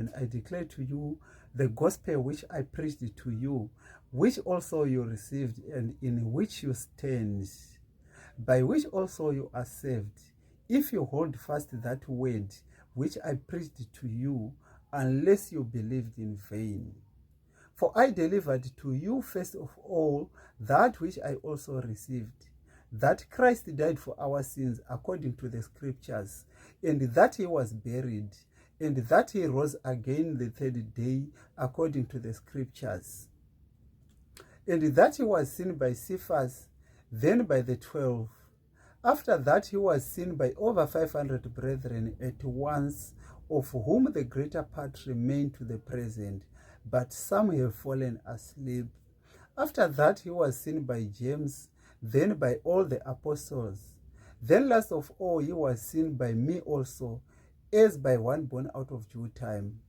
And I declare to you the gospel which I preached to you, which also you received, and in which you stand, by which also you are saved, if you hold fast that word which I preached to you, unless you believed in vain. For I delivered to you first of all that which I also received, that Christ died for our sins according to the scriptures, and that he was buried, and that he rose again the third day according to the scriptures, and that he was seen by Cephas, then by the 12. After that he was seen by over 500 brethren at once, of whom the greater part remain to the present, but some have fallen asleep. After that he was seen by James, then by all the apostles. Then last of all he was seen by me also, as by one born out of due time.